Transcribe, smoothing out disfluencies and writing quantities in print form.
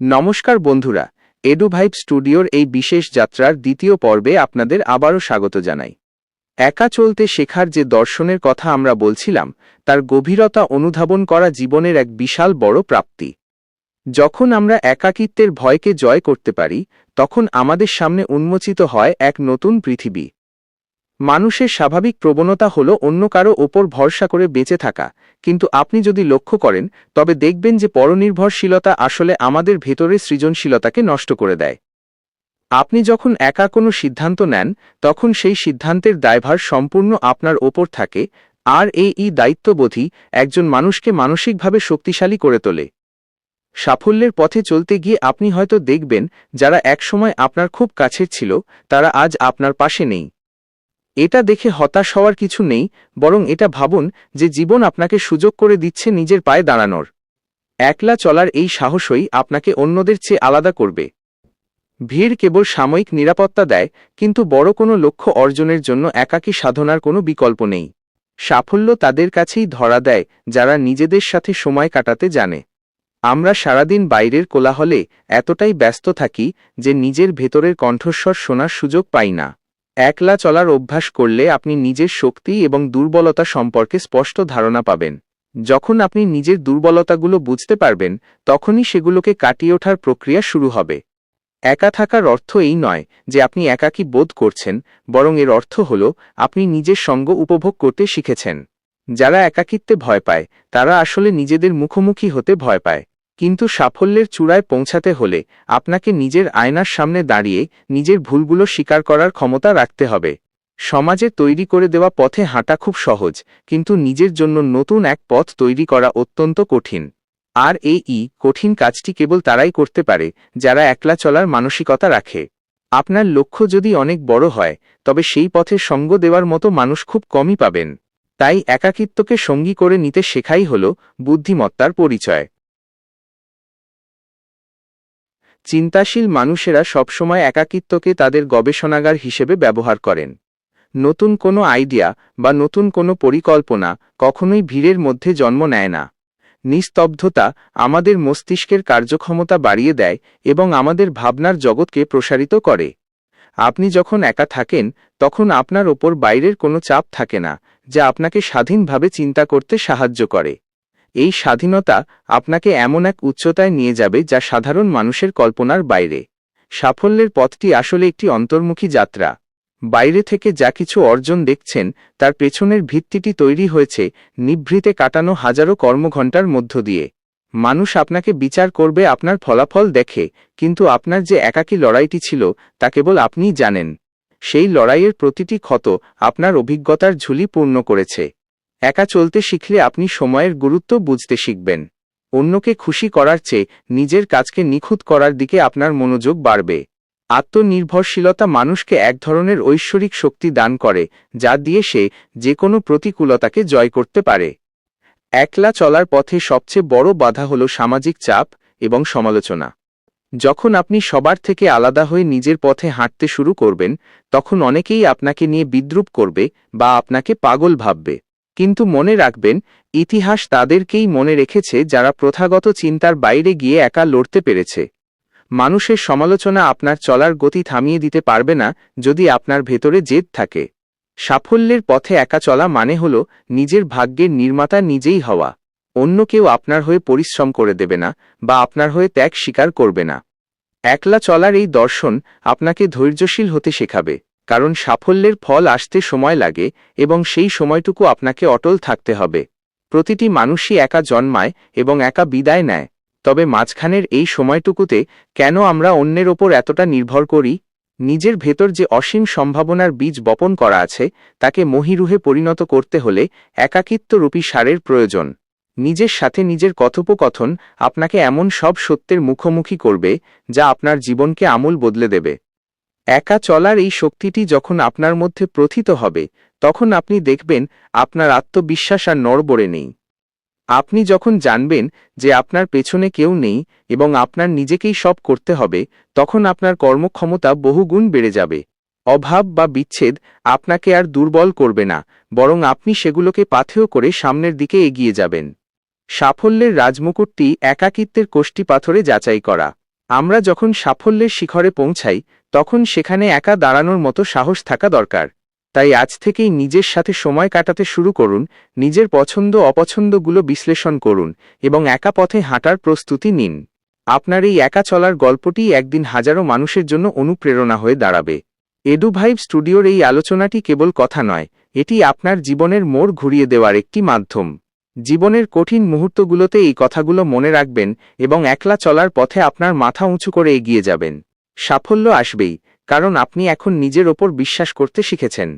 নমস্কার বন্ধুরা, এডুভাইব স্টুডিওর এই বিশেষ যাত্রার দ্বিতীয় পর্বে আপনাদের আবারও স্বাগত জানাই। একা চলতে শেখার যে দর্শনের কথা আমরা বলছিলাম, তার গভীরতা অনুধাবন করা জীবনের এক বিশাল বড় প্রাপ্তি। যখন আমরা একাকিত্বের ভয়কে জয় করতে পারি, তখন আমাদের সামনে উন্মোচিত হয় এক নতুন পৃথিবী। মানুষের স্বাভাবিক প্রবণতা হল অন্য কারো ওপর ভরসা করে বেঁচে থাকা, কিন্তু আপনি যদি লক্ষ্য করেন তবে দেখবেন যে পরনির্ভরশীলতা আসলে আমাদের ভেতরের সৃজনশীলতাকে নষ্ট করে দেয়। আপনি যখন একা কোনো সিদ্ধান্ত নেন, তখন সেই সিদ্ধান্তের দায়ভার সম্পূর্ণ আপনার ওপর থাকে, আর এই দায়িত্ববোধই একজন মানুষকে মানসিকভাবে শক্তিশালী করে তোলে। সাফল্যের পথে চলতে গিয়ে আপনি হয়তো দেখবেন যারা একসময় আপনার খুব কাছের ছিল, তারা আজ আপনার পাশে নেই। এটা দেখে হতাশ হওয়ার কিছু নেই, বরং এটা ভাবুন যে জীবন আপনাকে সুযোগ করে দিচ্ছে নিজের পায়ে দাঁড়ানোর। একলা চলার এই সাহসই আপনাকে অন্যদের চেয়ে আলাদা করবে। ভিড় কেবল সাময়িক নিরাপত্তা দেয়, কিন্তু বড় কোনো লক্ষ্য অর্জনের জন্য একাকী সাধনার কোনো বিকল্প নেই। সাফল্য তাদের কাছেই ধরা দেয় যারা নিজেদের সাথে সময় কাটাতে জানে। আমরা সারাদিন বাইরের কোলাহলে এতটাই ব্যস্ত থাকি যে নিজের ভেতরের কণ্ঠস্বর শোনার সুযোগ পাই না। একলা চলার অভ্যাস করলে আপনি নিজের শক্তি এবং দুর্বলতা সম্পর্কে স্পষ্ট ধারণা পাবেন। যখন আপনি নিজের দুর্বলতাগুলো বুঝতে পারবেন, তখনই সেগুলোকে কাটিয়ে ওঠার প্রক্রিয়া শুরু হবে। একা থাকার অর্থ এই নয় যে আপনি একাকী বোধ করছেন, বরং এর অর্থ হল আপনি নিজের সঙ্গ উপভোগ করতে শিখেছেন। যারা একাকিত্বে ভয় পায়, তারা আসলে নিজেদের মুখোমুখি হতে ভয় পায়। কিন্তু সাফল্যের চূড়ায় পৌঁছাতে হলে আপনাকে নিজের আয়নার সামনে দাঁড়িয়ে নিজের ভুলগুলো স্বীকার করার ক্ষমতা রাখতে হবে। সমাজে তৈরি করে দেওয়া পথে হাঁটা খুব সহজ, কিন্তু নিজের জন্য নতুন এক পথ তৈরি করা অত্যন্ত কঠিন। আর এই কঠিন কাজটি কেবল তারাই করতে পারে যারা একলা চলার মানসিকতা রাখে। আপনার লক্ষ্য যদি অনেক বড় হয়, তবে সেই পথে সঙ্গ দেওয়ার মতো মানুষ খুব কমই পাবেন। তাই একাকিত্বকে সঙ্গী করে নিতে শেখাই হল বুদ্ধিমত্তার পরিচয়। চিন্তাশীল মানুষেরা সবসময় একাকিত্বকে তাদের গবেষণাগার হিসেবে ব্যবহার করেন। নতুন কোনো আইডিয়া বা নতুন কোনো পরিকল্পনা কখনোই ভিড়ের মধ্যে জন্ম নেয় না। নিস্তব্ধতা আমাদের মস্তিষ্কের কার্যক্ষমতা বাড়িয়ে দেয় এবং আমাদের ভাবনার জগৎকে প্রসারিত করে। আপনি যখন একা থাকেন, তখন আপনার ওপর বাইরের কোনো চাপ থাকে না, যা আপনাকে স্বাধীনভাবে চিন্তা করতে সাহায্য করে। এই স্বাধীনতা আপনাকে এমন এক উচ্চতায় নিয়ে যাবে যা সাধারণ মানুষের কল্পনার বাইরে। সাফল্যের পথটি আসলে একটি অন্তর্মুখী যাত্রা। বাইরে থেকে যা কিছু অর্জন দেখছেন, তার পেছনের ভিত্তিটি তৈরি হয়েছে নিভৃতে কাটানো হাজারো কর্মঘণ্টার মধ্য দিয়ে। মানুষ আপনাকে বিচার করবে আপনার ফলাফল দেখে, কিন্তু আপনার যে একাকী লড়াইটি ছিল তা কেবল আপনিই জানেন। সেই লড়াইয়ের প্রতিটি ক্ষত আপনার অভিজ্ঞতার ঝুলি পূর্ণ করেছে। একা চলতে শিখলে আপনি সময়ের গুরুত্ব বুঝতে শিখবেন। অন্যকে খুশি করার চেয়ে নিজের কাজকে নিখুঁত করার দিকে আপনার মনোযোগ বাড়বে। আত্মনির্ভরশীলতা মানুষকে এক ধরনের ঐশ্বরিক শক্তি দান করে, যা দিয়ে সে যে কোনো প্রতিকূলতাকে জয় করতে পারে। একলা চলার পথে সবচেয়ে বড় বাধা হল সামাজিক চাপ এবং সমালোচনা। যখন আপনি সবার থেকে আলাদা হয়ে নিজের পথে হাঁটতে শুরু করবেন, তখন অনেকেই আপনাকে নিয়ে বিদ্রূপ করবে বা আপনাকে পাগল ভাববে। কিন্তু মনে রাখবেন, ইতিহাস তাদেরকেই মনে রেখেছে যারা প্রথাগত চিন্তার বাইরে গিয়ে একা লড়তে পেরেছে। মানুষের সমালোচনা আপনার চলার গতি থামিয়ে দিতে পারবে না যদি আপনার ভেতরে জেদ থাকে। সাফল্যের পথে একা চলা মানে হল নিজের ভাগ্যের নির্মাতা নিজেই হওয়া। অন্য কেউ আপনার হয়ে পরিশ্রম করে দেবে না বা আপনার হয়ে ত্যাগ স্বীকার করবে না। একলা চলার এই দর্শন আপনাকে ধৈর্যশীল হতে শেখাবে, কারণ সাফল্যের ফল আসতে সময় লাগে এবং সেই সময়টুকু আপনাকে অটল থাকতে হবে। প্রতিটি মানুষই একা জন্মায় এবং একা বিদায় নেয়, তবে মাঝখানের এই সময়টুকুতে কেন আমরা অন্যের ওপর এতটা নির্ভর করি? নিজের ভেতর যে অসীম সম্ভাবনার বীজ বপন করা আছে, তাকে মহীরুহে পরিণত করতে হলে একাকিত্বরূপী সারের প্রয়োজন। নিজের সাথে নিজের কথোপকথন আপনাকে এমন সব সত্যের মুখোমুখি করবে যা আপনার জীবনকে আমূল বদলে দেবে। একা চলার এই শক্তিটি যখন আপনার মধ্যে প্রথিত হবে, তখন আপনি দেখবেন আপনার আত্মবিশ্বাস আর নড়বড়ে নেই। আপনি যখন জানবেন যে আপনার পেছনে কেউ নেই এবং আপনার নিজেকেই সব করতে হবে, তখন আপনার কর্মক্ষমতা বহুগুণ বেড়ে যাবে। অভাব বা বিচ্ছেদ আপনাকে আর দুর্বল করবে না, বরং আপনি সেগুলোকে পাথেয় করে সামনের দিকে এগিয়ে যাবেন। সাফল্যের রাজমুকুটটি একাকিত্বের কোষ্ঠী পাথরে যাচাই করা। আমরা যখন সাফল্যের শিখরে পৌঁছাই তখন সেখানে একা দাঁড়ানোর মতো সাহস থাকা দরকার। তাই আজ থেকেই নিজের সাথে সময় কাটাতে শুরু করুন, নিজের পছন্দ অপছন্দগুলো বিশ্লেষণ করুন এবং একা পথে হাঁটার প্রস্তুতি নিন। আপনার এই একা চলার গল্পটি একদিন হাজারো মানুষের জন্য অনুপ্রেরণা হয়ে দাঁড়াবে। এডুভাইব স্টুডিওর এই আলোচনাটি কেবল কথা নয়, এটি আপনার জীবনের মোড় ঘুরিয়ে দেওয়ার একটি মাধ্যম। জীবনের কঠিন মুহূর্তগুলোতে এই কথাগুলো মনে রাখবেন এবং একলা চলার পথে আপনার মাথা উঁচু করে এগিয়ে যাবেন। সাফল্য আসবেই, কারণ আপনি এখন নিজের ওপর বিশ্বাস করতে শিখেছেন।